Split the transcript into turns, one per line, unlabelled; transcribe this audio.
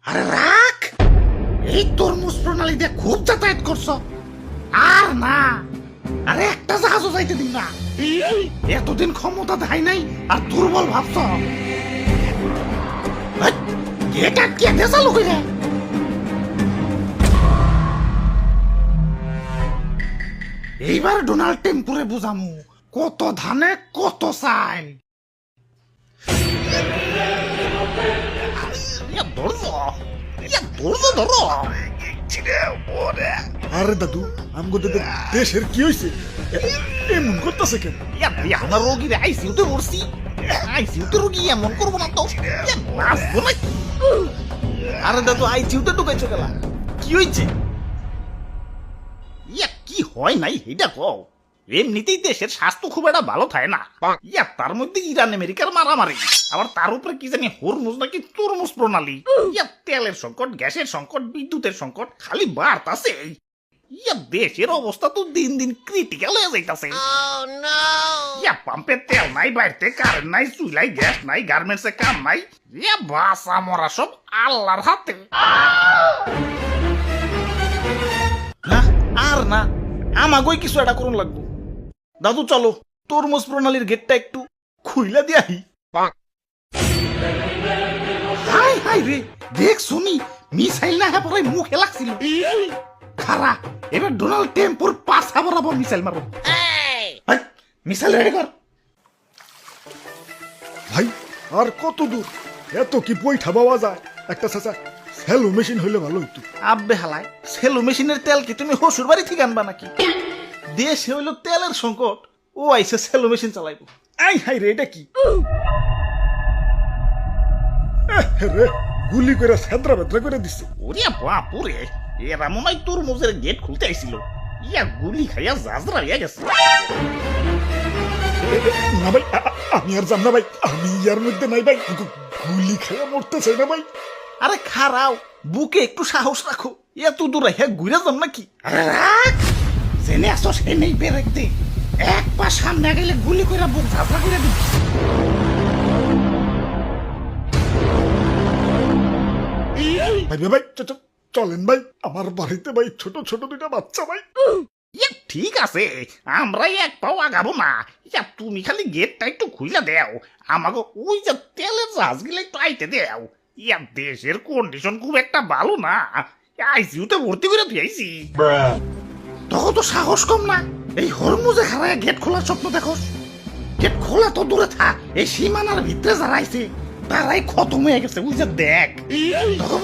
আরে রাখ, এই তরমুজ প্রণালী দিয়ে খুব যাতায়াত করছো। আর না, আরে একটা জাহাজও যাইতে দিন না। এতদিন ক্ষমতা দেয় নাই আর দুর্বল ভাবছ। গেট আটকে দে চালু করে। এইবার ডোনাল্ড টেম্পুরে বুঝামু কত ধানে কত চাই।
আরে দাদু আমগো দেশের কি হয়েছে এমন করতেছে কেন?
আমার রোগীর আইসিউতে পড়ছি। আইসিউতে রোগী এমন করবো না তো, বাঁচবো নাকি?
আরে দাদু আইসিউতে ঢুকাইছো গেলা, কি হয়েছে?
কি হয় নাই এটা কও। এমনিতেই দেশের স্বাস্থ্য খুব একটা ভালো থাকে না। তার মধ্যে ইরান আমেরিকার মারামারি, আবার তার উপরে কি জানি হরমুজ নাকি তরমুজ প্রণালী। তেলের সংকট, গ্যাসের সংকট, বিদ্যুতের সংকট খালি বাড়তাছে। দেশের অবস্থা তো দিন দিন ক্রিটিক্যাল হয়ে যাইতাছে। পাম্পে তেল নাই, বাড়িতে কারেন্ট নাই, চুলাই গ্যাস নাই, গার্মেন্টসে কাম নাই। বাসা মরা সব আল্লাহর হাতে।
না আর না, আমাগোই কিছু একটা করুন লাগবো। দাদু চলো তরমুজ প্রণালীর গেটটা একটু খুইলা দিয়াহি।
হাই হাই রে, দেখ শুনি মিসাইল না হ্যাঁ পরে মুখে লাগছিল। খারা, এবার ডোনাল্ড টেম্পুর পাশা বরাবর মিসাইল মারো। মিসাইল রেডি কর।
ভাই আর কত দূর? এত কি পয়ঠা পাওয়া যায়? একটা চাচা স্যালো মেশিন হইলে ভালো হইতো।
আব্বে হালায়, সেলো মেশিনের তেল কি তুমি হসুর বাড়ি থেকে আনবা নাকি? দেশে হইলো তেলের সংকট, ও আইসে সেলো মেশিন চালাইবো।
আই হাই রে, এটা কি রে? গুলি করে সেদ্রা বেদ্রা করে দিচ্ছে।
ওরে বাপুরে, এরা মনে হয় তরমুজের গেট খুলতে আইছিল। গুলি খাইয়া জাজরা হইয়া গেছে।
না ভাই, আমি আর যাম না ভাই, আমি ইয়ার মধ্যে নাই ভাই। গুলি খেয়ে মরতে চাই না ভাই।
আরে খারাও, বুকে একটু সাহস রাখো। এত দূর হ্যাঁ ঘুরে যাম নাকি?
আরে রাখ, জেনে আসো সে নেই বেরেক দে। এক পা সামনে গেলে গুলি করে বুক ঝাঁঝরা করে দিবি।
ভাই ভাই চলেন ভাই, আমার বাড়িতে ভাই ছোট ছোট দুইটা বাচ্চা ভাই।
ঠিক আছে, আমরা এক পাও আগাবো না। তুমি খালি গেটটা একটু খুইলা দেও, আমাকে ওই যে তেলের জাহাজ গিলে একটু আইতে দেও। দেশের কন্ডিশন খুব একটা ভালো না। আইসিউতে ভর্তি করে দিয়েছি। তখন তো সাহস কম না, এই হরমুজে খারায় গেট খোলার স্বপ্ন দেখো। গেট খোলা তো দূরে থাক, এই সীমানার ভিতরে যারা আইছে তারাই খতম হয়ে গেছে। ওই যে দেখ তখন